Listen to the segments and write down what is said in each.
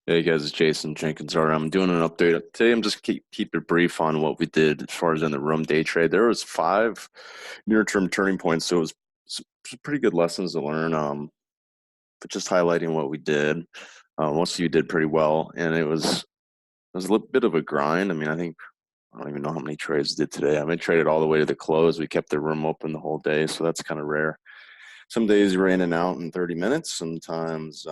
Hey guys, it's Jason, Jenkins RM. I'm doing an update today. I'm just keep it brief on what we did as far as in the room day trade. There was 5 near-term turning points, so it was some pretty good lessons to learn. But just highlighting what we did. Most of you did pretty well, and it was a little bit of a grind. I mean, I don't even know how many trades I did today. I mean, traded all the way to the close. We kept the room open the whole day, so that's kind of rare. Some days you're in and out in 30 minutes. Sometimes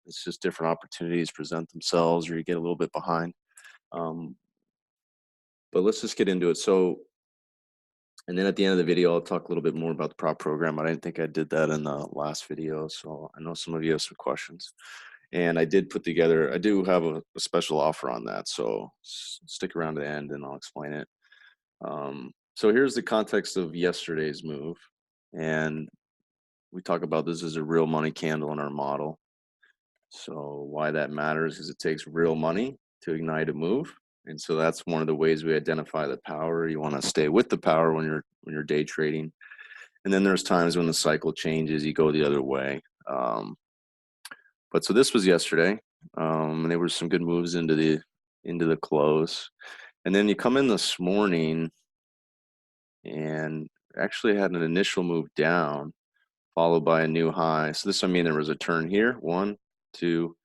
it's just different opportunities present themselves, or you get a little bit behind. Um, but let's just get into it. So, and then at the end of the video, I'll talk a little bit more about the prop program. I didn't think I did that in the last video, so I know some of you have some questions. And I did put together, I do have a special offer on that, so stick around to the end and I'll explain it. So here's the context of yesterday's move. And we talk about this as a real money candle in our model. So why that matters is it takes real money to ignite a move. And so that's one of the ways we identify the power. You want to stay with the power when you're day trading. And then there's times when the cycle changes, you go the other way. But so this was yesterday. And there were some good moves into the close. And then you come in this morning and actually had an initial move down, followed by a new high. So this, I mean, there was a turn here. 1, 2,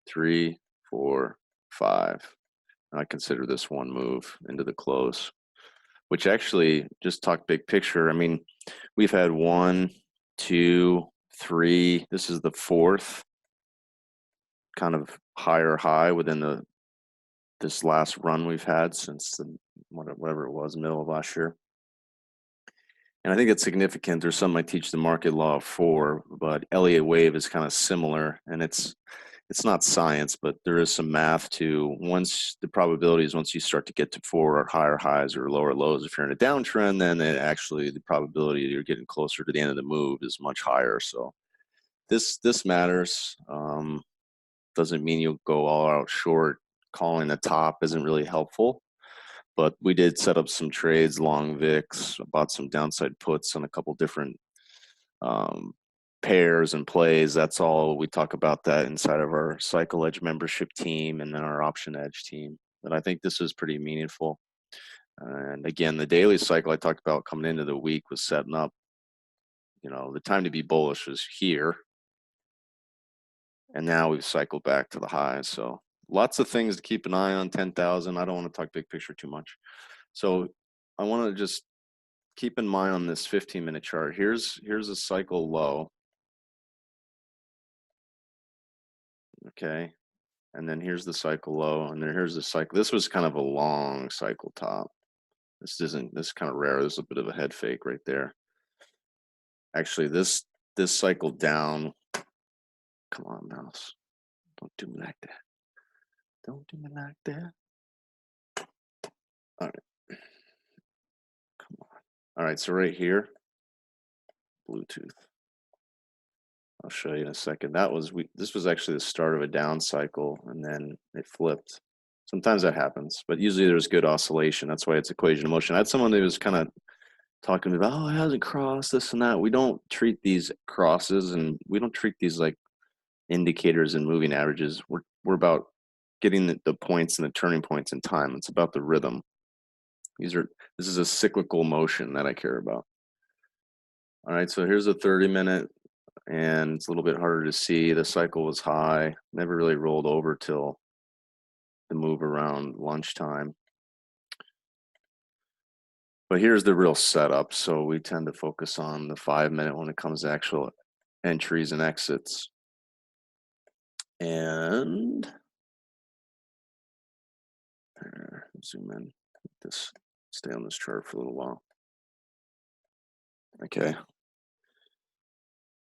3, 4, 5. I consider this one move into the close, which actually, just talk big picture. I mean, we've had 1, 2, 3. This is the 4th kind of higher high within this last run we've had since whatever it was, middle of last year. And I think it's significant. There's something I teach the market law of 4, but Elliott wave is kind of similar, and it's not science, but there is some math to once you start to get to 4 or higher highs or lower lows, if you're in a downtrend, then the probability you're getting closer to the end of the move is much higher. So this matters. Doesn't mean you'll go all out short. Calling the top isn't really helpful, but we did set up some trades, long VIX, bought some downside puts on a couple different um, pairs and plays. That's all. We talk about that inside of our Cycle Edge membership team and then our Option Edge team. But I think this is pretty meaningful. And again, the daily cycle I talked about coming into the week was setting up. The time to be bullish was here, and now we've cycled back to the highs. So lots of things to keep an eye on. 10,000. I don't want to talk big picture too much. So I want to just keep in mind on this 15-minute chart. Here's a cycle low. Okay. And then here's the cycle low, and then here's the cycle. This was kind of a long cycle top. This is kind of rare. There's a bit of a head fake right there. Actually, this cycle down. Come on, mouse. Don't do me like that. Don't do me like that. All right. Come on. All right, so right here, Bluetooth. I'll show you in a second. This was actually the start of a down cycle, and then it flipped. Sometimes that happens, but usually there's good oscillation. That's why it's equation of motion. I had someone who was kind of talking about, oh, it hasn't crossed, this and that. We don't treat these crosses, and we don't treat these like indicators and moving averages. We're about getting the points and the turning points in time. It's about the rhythm. This is a cyclical motion that I care about. All right, so here's a 30-minute, and it's a little bit harder to see. The cycle was high, never really rolled over till the move around lunchtime. But here's the real setup. So we tend to focus on the 5-minute when it comes to actual entries and exits. And zoom in. Stay on this chart for a little while. Okay.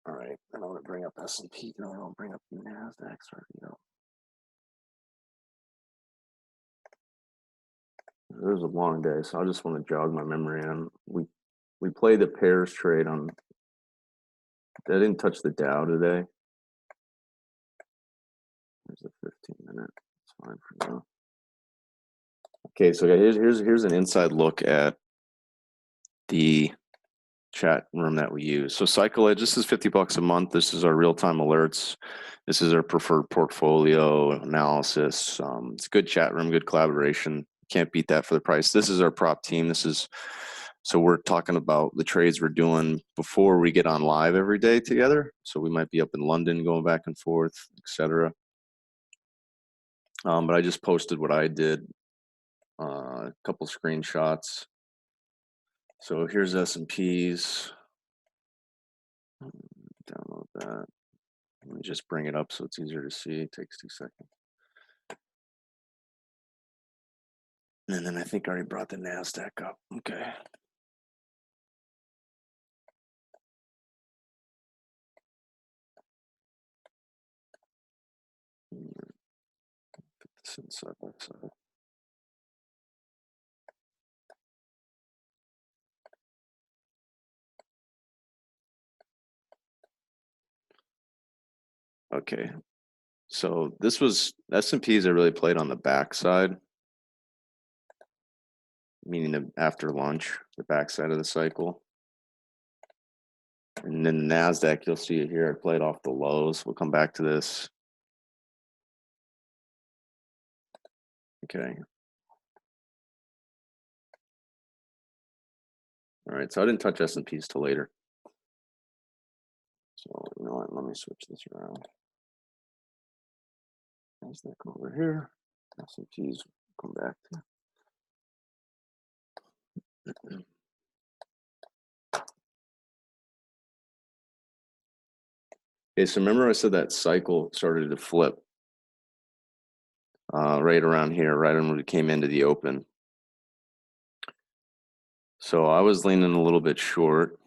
All right. And I want to bring up S&P. No, I don't bring up NASDAQ. It was a long day, so I just want to jog my memory. And we played the pairs trade on. I didn't touch the Dow today. There's a 15-minute. It's fine for now. Okay, so here's an inside look at the chat room that we use. So Cycle Edge, this is $50 a month. This is our real-time alerts. This is our preferred portfolio analysis. It's a good chat room, good collaboration. Can't beat that for the price. This is our prop team. So we're talking about the trades we're doing before we get on live every day together. So we might be up in London going back and forth, etc. But I just posted what I did, a couple screenshots. So here's S&Ps. Download that. Let me just bring it up so it's easier to see. It takes 2 seconds. And then I think I already brought the NASDAQ up. Okay. Put this in side by side. Okay. So this was S&Ps I really played on the backside, meaning after lunch, the backside of the cycle. And then NASDAQ, you'll see it here. I played off the lows. We'll come back to this. Okay. All right. So I didn't touch S&Ps till later. So you know what? Let me switch this around. NASDAQ over here. S&Ps come back to. Okay, so remember I said that cycle started to flip right around here, right when we came into the open. So I was leaning a little bit short.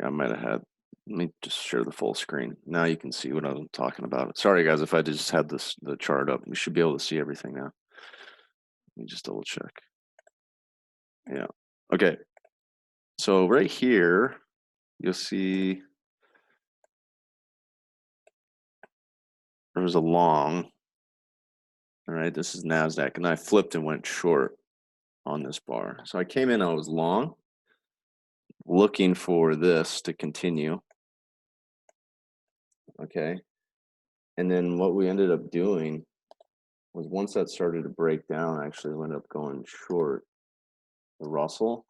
I might have had, let me just share the full screen. Now you can see what I'm talking about. Sorry guys, if I just had the chart up, we should be able to see everything now. Let me just double check. Yeah, okay. So right here, you'll see there was a long, all right, this is NASDAQ, and I flipped and went short on this bar. So I came in, I was long, looking for this to continue, okay? And then what we ended up doing was once that started to break down, actually we ended up going short the Russell.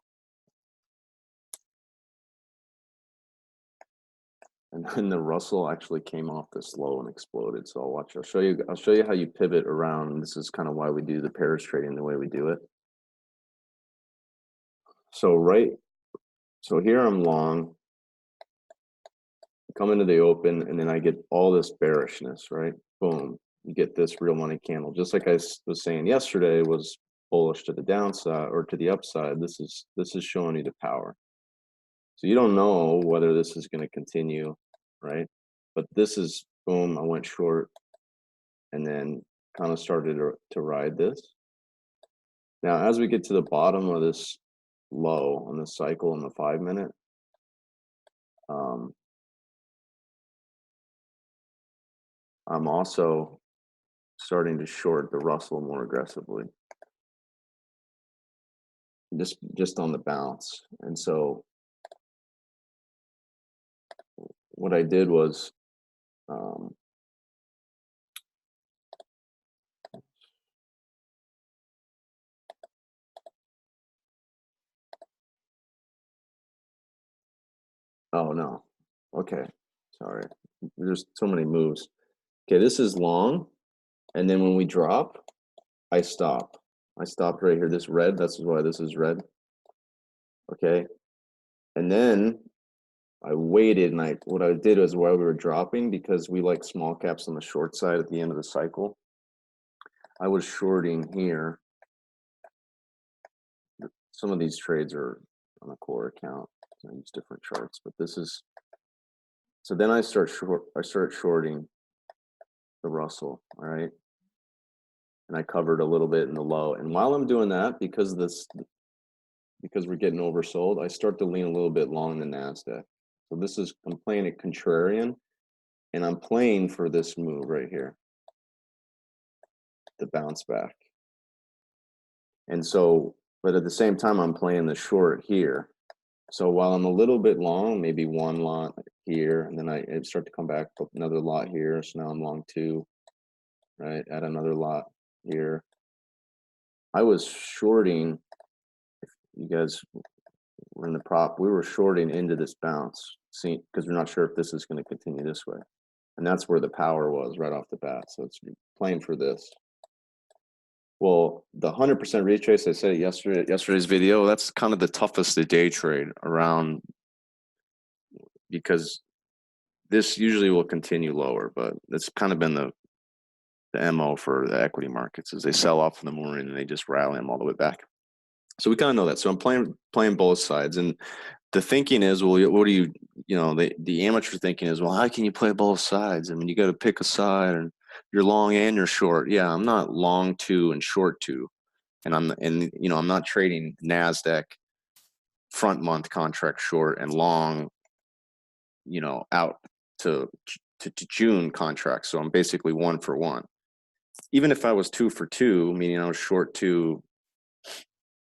And then the Russell actually came off this low and exploded. So I'll show you how you pivot around. This is kind of why we do the pairs trading the way we do it. So here I'm long, come into the open, and then I get all this bearishness, right? Boom, you get this real money candle. Just like I was saying yesterday was bullish to the downside or to the upside. This is showing you the power. So you don't know whether this is going to continue, right? But this is, boom, I went short and then kind of started to ride this. Now, as we get to the bottom of this low on the cycle in the 5 minute, I'm also starting to short the Russell more aggressively, just on the bounce. And so what I did was oh no, okay, sorry, there's so many moves. Okay, this is long, and then when we drop, I stopped right here. This red, that's why this is red. Okay, and then I waited, and what I did was while we were dropping, because we like small caps on the short side at the end of the cycle, I was shorting here. Some of these trades are on a core account. I use different charts, but this is, so then I start shorting the Russell, all right? And I covered a little bit in the low. And while I'm doing that, because we're getting oversold, I start to lean a little bit long the NASDAQ. So I'm playing it contrarian, and I'm playing for this move right here. the bounce back. And so, but at the same time, I'm playing the short here. So while I'm a little bit long, maybe one lot here, and then I start to come back with another lot here. So now I'm long 2, right? Add another lot here. I was shorting, if you guys were in the prop, we were shorting into this bounce, see, because we're not sure if this is going to continue this way. And that's where the power was right off the bat. So it's playing for this. Well, the 100% retrace, I said it yesterday's video, that's kind of the toughest to day trade around, because this usually will continue lower, but it's kind of been the MO for the equity markets is they sell off in the morning and they just rally them all the way back. So we kind of know that. So I'm playing both sides. And the thinking is, well, what do you know, the amateur thinking is, well, how can you play both sides? I mean, you got to pick a side, and you're long and you're short. Yeah, I'm not long 2 and short 2. And I'm not trading NASDAQ front month contract short and long, out to June contracts. So I'm basically 1 for 1. Even if I was 2 for 2, meaning I was short 2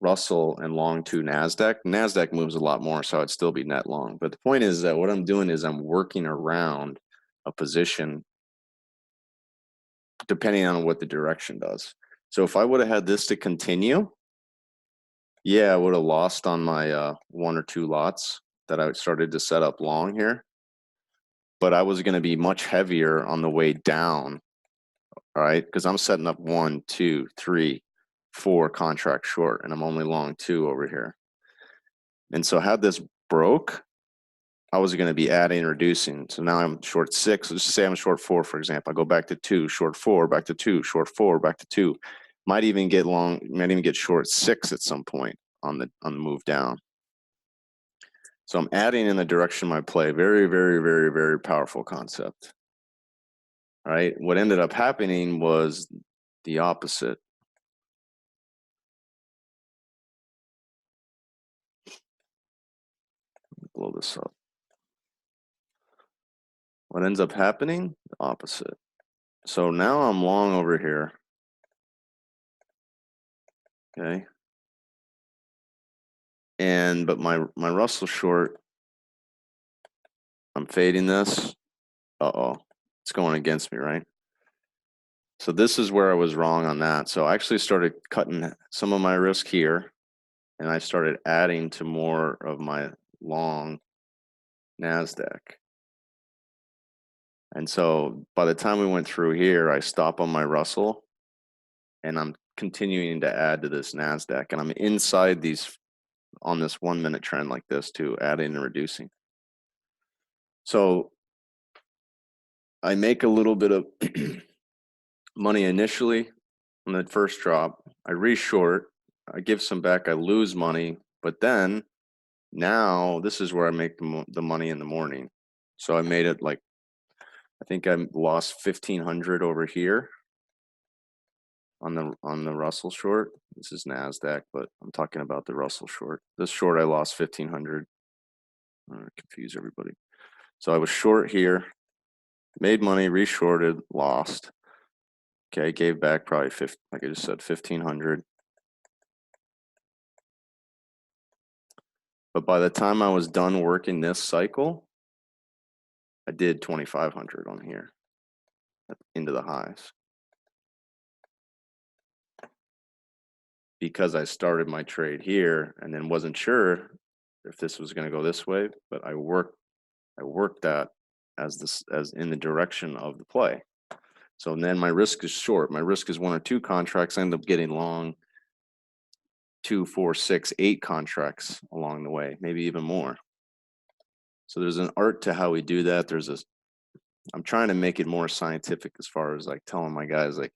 Russell and long 2 NASDAQ moves a lot more, so I'd still be net long. But the point is that what I'm doing is I'm working around a position depending on what the direction does. So if I would have had this to continue, yeah, I would have lost on my 1 or 2 lots that I started to set up long here. But I was going to be much heavier on the way down, all right? Because I'm setting up 1, 2, 3, 4 contract short, and I'm only long 2 over here. And so had this broke, I was going to be adding and reducing. So now I'm short 6. Let's just say I'm short 4, for example. I go back to 2, short 4, back to 2, short 4, back to 2. Might even get short 6 at some point on the move down. So I'm adding in the direction of my play. Very, very, very, very powerful concept. All right. What ended up happening was the opposite. Blow this up. What ends up happening? The opposite. So now I'm long over here. Okay. But my Russell short, I'm fading this. Uh-oh. It's going against me, right? So this is where I was wrong on that. So I actually started cutting some of my risk here, and I started adding to more of my long NASDAQ. And so by the time we went through here, I stop on my Russell, and I'm continuing to add to this NASDAQ, and I'm inside these on this 1 minute trend like this too, adding and reducing. So I make a little bit of money initially on the first drop. I reshort, I give some back, I lose money, but then now this is where I make the money in the morning. So I made it like, I think I lost 1,500 over here on the Russell short. This is NASDAQ, but I'm talking about the Russell short. This short I lost 1,500. I'm gonna confuse everybody. So I was short here, made money, reshorted, lost. Okay, gave back probably like I just said, 1,500. But by the time I was done working this cycle, I did 2,500 on here into the highs. Because I started my trade here and then wasn't sure if this was going to go this way, but I worked that as in the direction of the play. So then my risk is short. My risk is 1 or 2 contracts. I end up getting long 2, 4, 6, 8 contracts along the way, maybe even more. So there's an art to how we do that. I'm trying to make it more scientific as far as like telling my guys like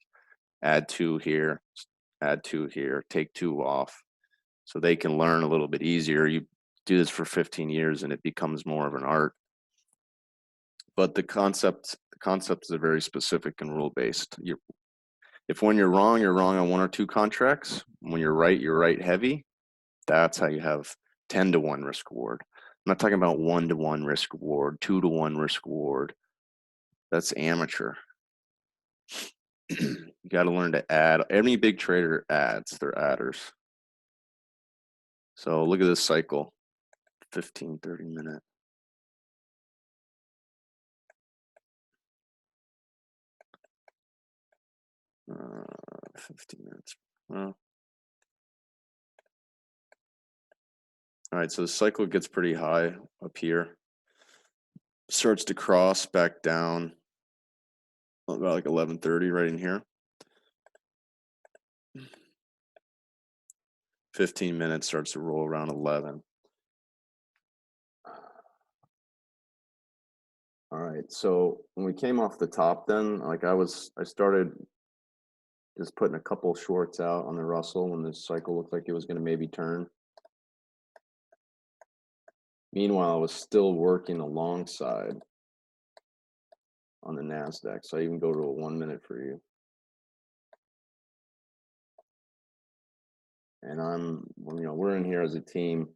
add 2 here, add 2 here, take 2 off, so they can learn a little bit easier. You do this for 15 years and it becomes more of an art. But the concepts are very specific and rule based. If when you're wrong on 1 or 2 contracts. When you're right heavy. That's how you have 10 to 1 risk reward. I'm not talking about 1 to 1 risk reward, 2 to 1 risk reward. That's amateur. You got to learn to add. Any big trader adds, they're adders. So look at this cycle, 15, 30 minute. 15 minutes. Well, all right, so the cycle gets pretty high up here. Starts to cross back down about like 11:30 right in here. 15 minutes starts to roll around 11. All right, so when we came off the top then, like I started just putting a couple shorts out on the Russell when the cycle looked like it was going to maybe turn. Meanwhile, I was still working alongside on the NASDAQ. So I even go to a 1 minute for you. And we're in here as a team,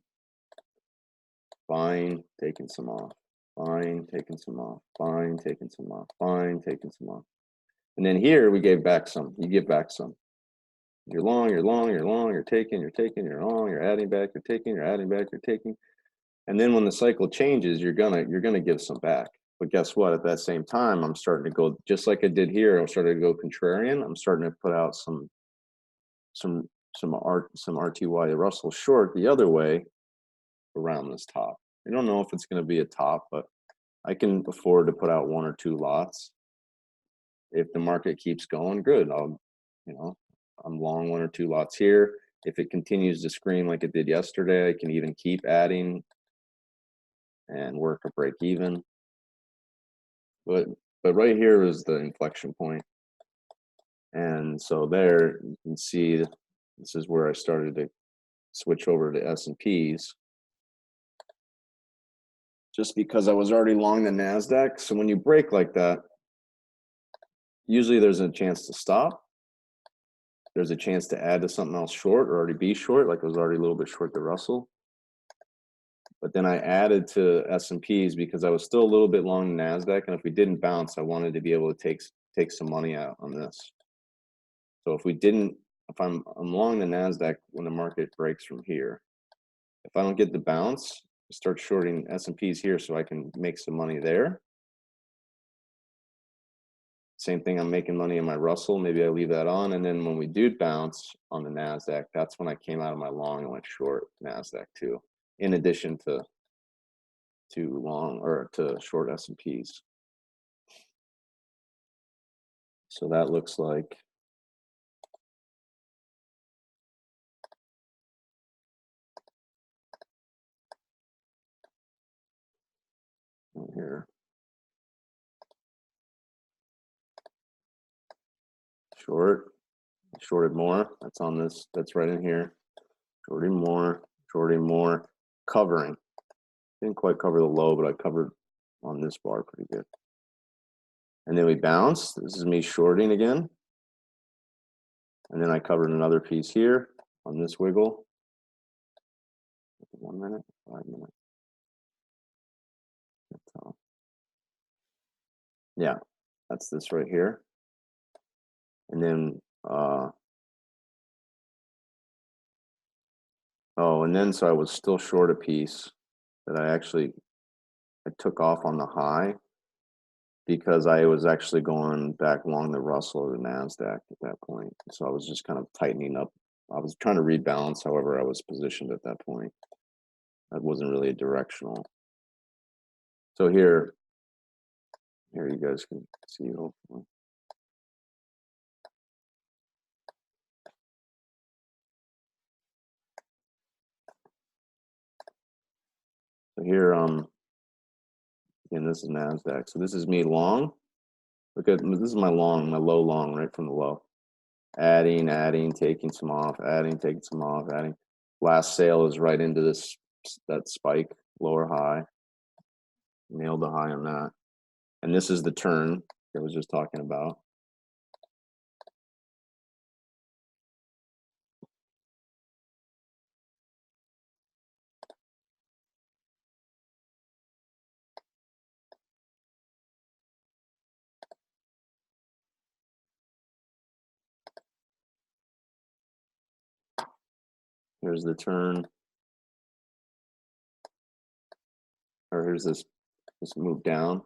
buying, taking some off, buying, taking some off, buying, taking some off, buying, taking some off. And then here we gave back some. You give back some. You're long, you're long, you're long, you're taking, you're taking, you're long, you're adding back, you're taking, you're adding back, you're taking. And then when the cycle changes, you're gonna give some back. But guess what? At that same time, I'm starting to go just like I did here. I'm starting to go contrarian. I'm starting to put out some RTY Russell short the other way around this top. I don't know if it's going to be a top, but I can afford to put out 1 or 2 lots. If the market keeps going, good. I'm long 1 or 2 lots here. If it continues to scream like it did yesterday, I can even keep adding and work a break even. But right here is the inflection point. And so there you can see this is where I started to switch over to S&Ps. Just because I was already long the NASDAQ. So when you break like that, usually there's a chance to stop. There's a chance to add to something else short or already be short, like I was already a little bit short the Russell. But then I added to S&Ps because I was still a little bit long the NASDAQ. And if we didn't bounce, I wanted to be able to take some money out on this. So if I'm long the NASDAQ when the market breaks from here, if I don't get the bounce, I start shorting S&Ps here so I can make some money there. Same thing, I'm making money in my Russell. Maybe I leave that on. And then when we do bounce on the NASDAQ, that's when I came out of my long and went short NASDAQ too, in addition to long or to short S&Ps. So that looks like here. Shorted more. That's on this. That's right in here. Shorting more, covering. Didn't quite cover the low, but I covered on this bar pretty good. And then we bounce. This is me shorting again. And then I covered another piece here on this wiggle. 1 minute, 5 minutes. Yeah, that's this right here. And then so I was still short a piece that I took off on the high because I was actually going back along the Russell or the NASDAQ at that point. So I was just kind of tightening up. I was trying to rebalance however I was positioned at that point. That wasn't really a directional. So here you guys can see hopefully. So here, and this is NASDAQ. So this is me long. Look at this is my low long right from the low. Adding, taking some off, adding, taking some off, adding. Last sale is right into that spike, lower high. Nailed the high on that. And this is the turn I was just talking about. Here's the turn, or here's this move down.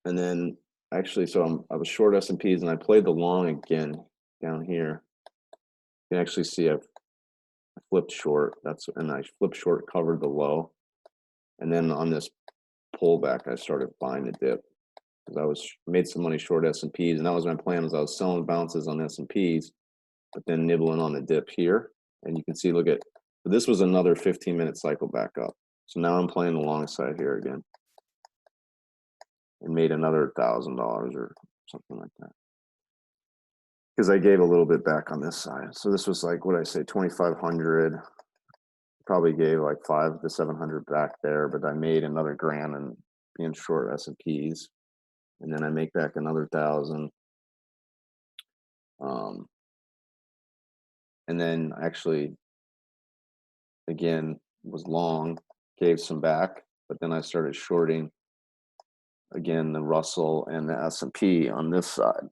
And then actually, so I was short S&Ps and I played the long again down here. You can actually see I flipped short. And I flipped short, covered the low. And then on this pullback, I started buying the dip because I made some money short S&Ps, and that was my plan. Was I was selling bounces on S&Ps, but then nibbling on the dip here. And you can see, look at this was another 15-minute cycle back up. So now I'm playing the long side here again, and made another $1,000 or something like that. Because I gave a little bit back on this side. So this was like, what did I say, 2,500. Probably gave like 500 to 700 back there, but I made another grand and being short S&Ps, and then I make back another 1,000. And then actually, again, was long, gave some back, but then I started shorting again the Russell and the S&P on this side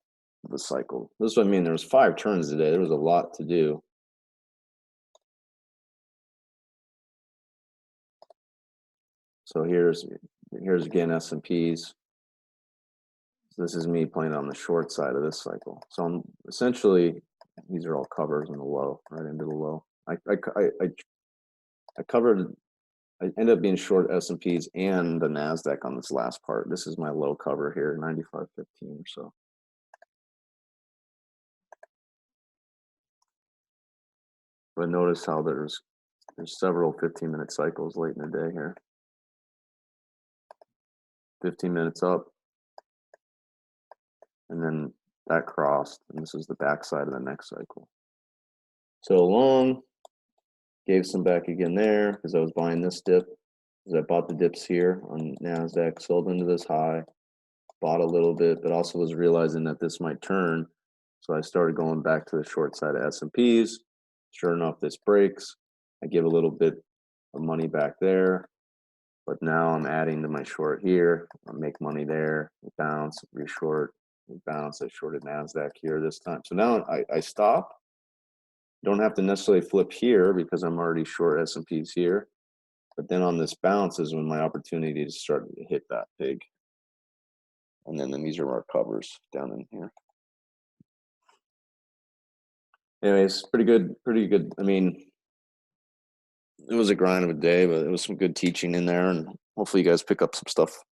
of the cycle. This is what I mean. There was 5 turns today. There was a lot to do. So here's again S&Ps. So this is me playing on the short side of this cycle. So I'm essentially, these are all covers in the low, right into the low. I covered. I ended up being short S&Ps and the NASDAQ on this last part. This is my low cover here, 95.15 or so. But notice how there's several 15-minute cycles late in the day here. 15 minutes up, and then that crossed, and this is the backside of the next cycle. So long, gave some back again there because I was buying this dip. Because I bought the dips here on NASDAQ, sold into this high, bought a little bit, but also was realizing that this might turn. So I started going back to the short side of S&Ps. Sure enough, this breaks. I give a little bit of money back there, but now I'm adding to my short here. I make money there, bounce, reshort, bounce. I shorted NASDAQ here this time. So now I stop. Don't have to necessarily flip here because I'm already short S&Ps here. But then on this bounce is when my opportunity to start to hit that big. And then these are our covers down in here. Anyways, pretty good. I mean, it was a grind of a day, but it was some good teaching in there, and hopefully you guys pick up some stuff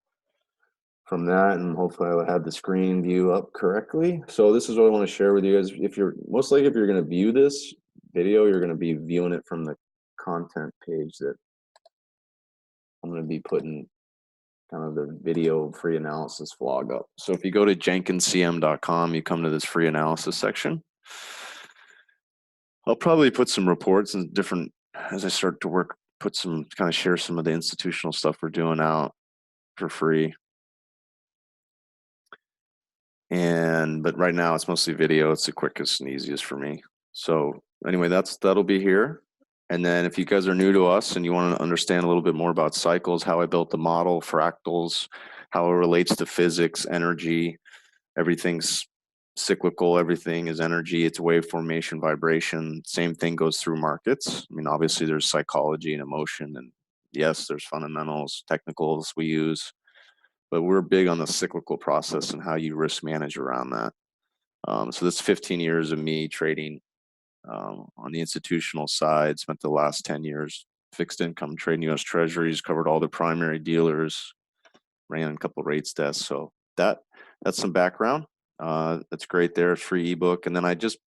from that, and hopefully I had the screen view up correctly. So this is what I want to share with you guys. If you're going to view this video, you're going to be viewing it from the content page that I'm going to be putting kind of the video free analysis vlog up. So if you go to jenkinscm.com, you come to this free analysis section. I'll probably put some reports and different, as I start to work, share some of the institutional stuff we're doing out for free. But right now it's mostly video. It's the quickest and easiest for me. So anyway, that'll be here. And then if you guys are new to us and you want to understand a little bit more about cycles, how I built the model, fractals, how it relates to physics, energy, everything's cyclical, everything is energy, it's wave formation, vibration. Same thing goes through markets. I mean, obviously there's psychology and emotion, and yes, there's fundamentals, technicals we use, but we're big on the cyclical process and how you risk manage around that. So this 15 years of me trading on the institutional side, spent the last 10 years fixed income, trading US treasuries, covered all the primary dealers, ran a couple of rates desks. So that's some background. That's great there, free ebook. And then I just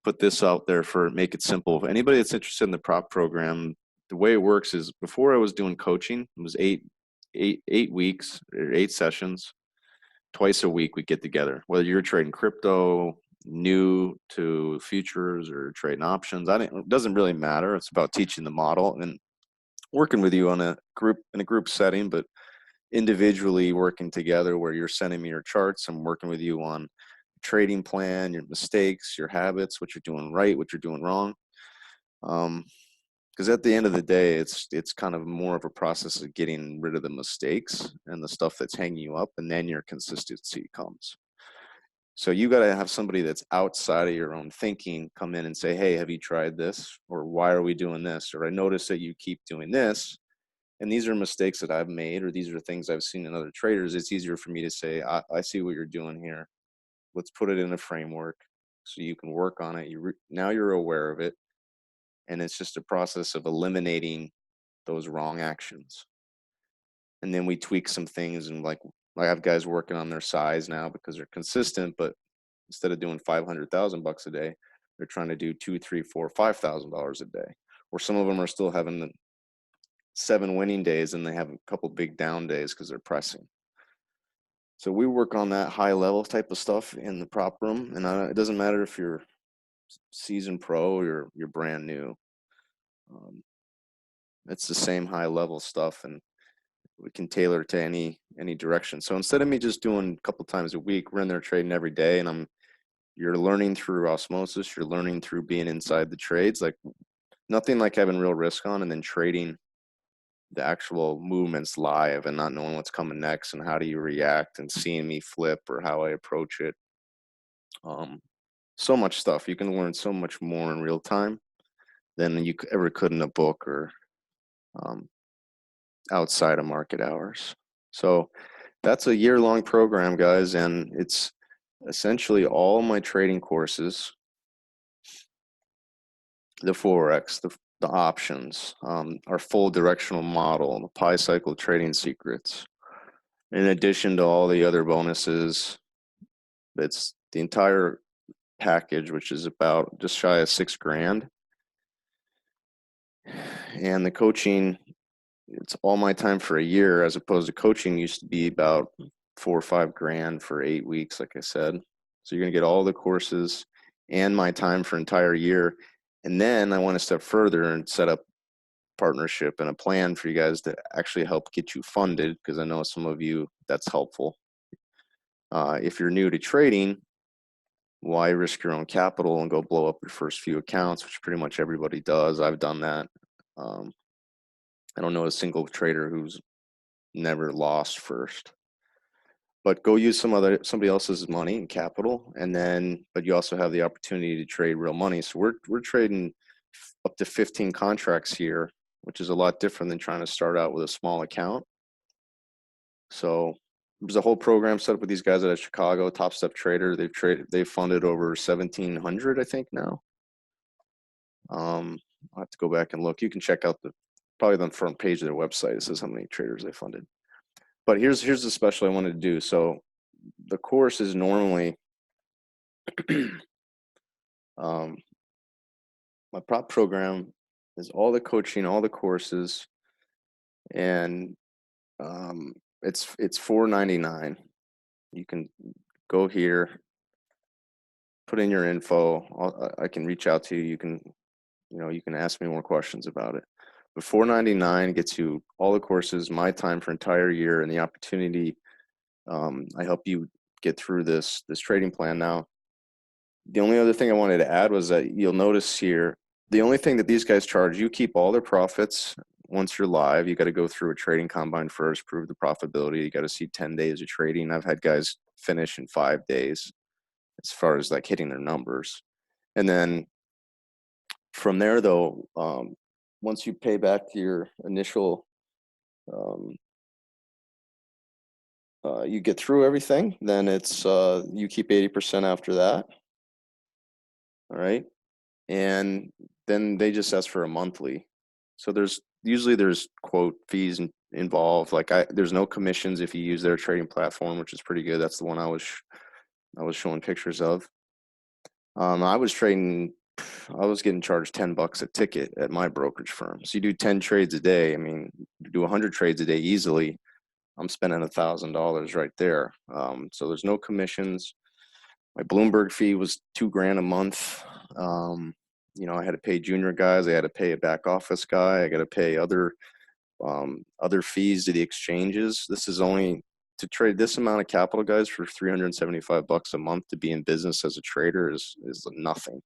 put this out there for make it simple. If anybody that's interested in the prop program, the way it works is before I was doing coaching, it was eight weeks or 8 sessions. Twice a week we get together, whether you're trading crypto, new to futures, or trading options. It doesn't really matter. It's about teaching the model and working with you in a group setting, but individually working together where you're sending me your charts. I'm working with you on trading plan, your mistakes, your habits, what you're doing right, what you're doing wrong. Because at the end of the day, it's kind of more of a process of getting rid of the mistakes and the stuff that's hanging you up, and then your consistency comes. So you got to have somebody that's outside of your own thinking come in and say, hey, have you tried this? Or why are we doing this? Or I notice that you keep doing this. And these are mistakes that I've made, or these are things I've seen in other traders. It's easier for me to say, I see what you're doing here. Let's put it in a framework so you can work on it. Now you're aware of it. And it's just a process of eliminating those wrong actions. And then we tweak some things, and like I have guys working on their size now because they're consistent, but instead of doing 500,000 bucks a day, they're trying to do $2, 3, 4, $5,000 a day. Or some of them are still having the 7 winning days and they have a couple big down days because they're pressing. So we work on that high level type of stuff in the prop room, and it doesn't matter if you're seasoned pro or you're brand new. It's the same high level stuff, and we can tailor to any direction. So instead of me just doing a couple times a week, we're in there trading every day, and you're learning through osmosis. You're learning through being inside the trades. Like nothing like having real risk on and then trading the actual movements live and not knowing what's coming next and how do you react and seeing me flip or how I approach it. So much stuff. You can learn so much more in real time than you ever could in a book or outside of market hours. So that's a year-long program, guys, and it's essentially all my trading courses, the Forex, the options, our full directional model, the Pi Cycle trading secrets. In addition to all the other bonuses, it's the entire package, which is about just shy of $6,000. And the coaching, it's all my time for a year, as opposed to coaching used to be about $4,000 or $5,000 for 8 weeks, like I said. So you're gonna get all the courses and my time for an entire year. And then I went a step further and set up partnership and a plan for you guys to actually help get you funded, because I know some of you that's helpful. If you're new to trading, why risk your own capital and go blow up your first few accounts, which pretty much everybody does. I've done that. I don't know a single trader who's never lost first. But go use somebody else's money and capital, and then but you also have the opportunity to trade real money. So we're trading up to 15 contracts here, which is a lot different than trying to start out with a small account. So there's a whole program set up with these guys out of Chicago, Top Step Trader. They've funded over 1,700, I think now. I'll have to go back and look. You can check out probably the front page of their website. It says how many traders they funded. But here's the special I wanted to do. So the course is normally my prop program is all the coaching, all the courses, and it's $4.99. You can go here, put in your info. I can reach out to you. You can ask me more questions about it. But $4.99 gets you all the courses, my time for an entire year, and the opportunity. I help you get through this trading plan. Now, the only other thing I wanted to add was that you'll notice here, the only thing that these guys charge, you keep all their profits. Once you're live, you got to go through a trading combine first, prove the profitability. You got to see 10 days of trading. I've had guys finish in 5 days as far as like hitting their numbers. And then from there, though, once you pay back your initial, you get through everything, then it's you keep 80% after that. All right. And then they just ask for a monthly. So there's quote fees involved. Like there's no commissions if you use their trading platform, which is pretty good. That's the one I was showing pictures of. I was getting charged $10 a ticket at my brokerage firm. So you do 10 trades a day. I mean, you do 100 trades a day easily. I'm spending $1,000 right there. So there's no commissions. My Bloomberg fee was $2,000 a month. I had to pay junior guys. I had to pay a back office guy. I got to pay other fees to the exchanges. This is only to trade this amount of capital, guys, for $375 a month to be in business as a trader is nothing.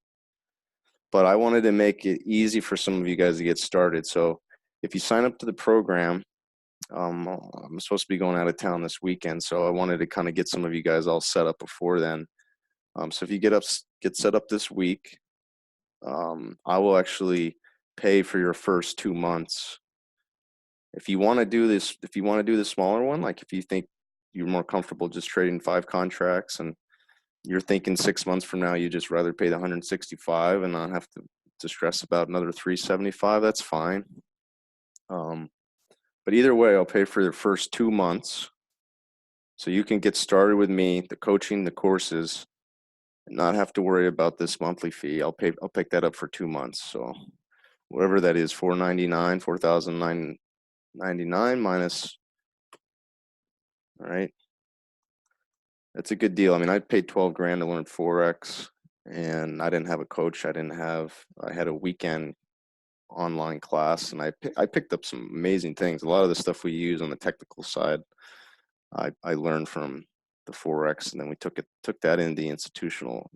But I wanted to make it easy for some of you guys to get started. So if you sign up to the program, I'm supposed to be going out of town this weekend, so I wanted to kind of get some of you guys all set up before then. So if you get set up this week, I will actually pay for your first 2 months. If you want to do this, if you want to do the smaller one, like if you think you're more comfortable just trading 5 contracts and you're thinking 6 months from now, you just rather pay the 165 and not have to stress about another 375, that's fine. But either way, I'll pay for the first 2 months. So you can get started with me, the coaching, the courses, and not have to worry about this monthly fee. I'll pick that up for 2 months. So whatever that is, $499, $4,999 minus, all right. That's a good deal. I mean, I paid 12 grand to learn Forex, and I didn't have a coach. I had a weekend online class, and I picked up some amazing things. A lot of the stuff we use on the technical side, I learned from the Forex, and then we took that in the institutional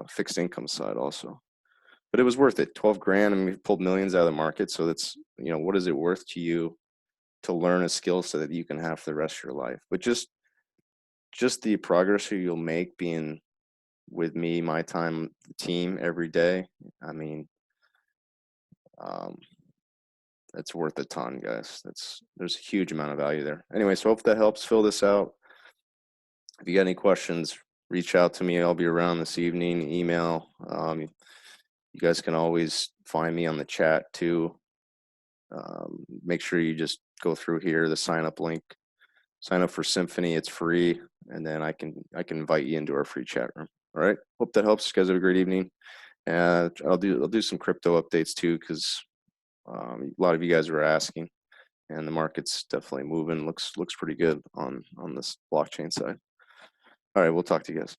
fixed income side also. But it was worth it. 12 grand, and we pulled millions out of the market. So that's, what is it worth to you to learn a skill set that you can have for the rest of your life? But just the progress you'll make being with me, my time, the team every day. I mean, it's worth a ton, guys. There's a huge amount of value there. Anyway, so hope that helps fill this out. If you got any questions, reach out to me. I'll be around this evening, email. You guys can always find me on the chat too. Make sure you just go through here, the sign up link, sign up for Symphony. It's free. And then I can invite you into our free chat room. All right. Hope that helps. You guys have a great evening. And I'll do some crypto updates too, because a lot of you guys were asking, and the market's definitely moving. Looks pretty good on this blockchain side. All right, we'll talk to you guys.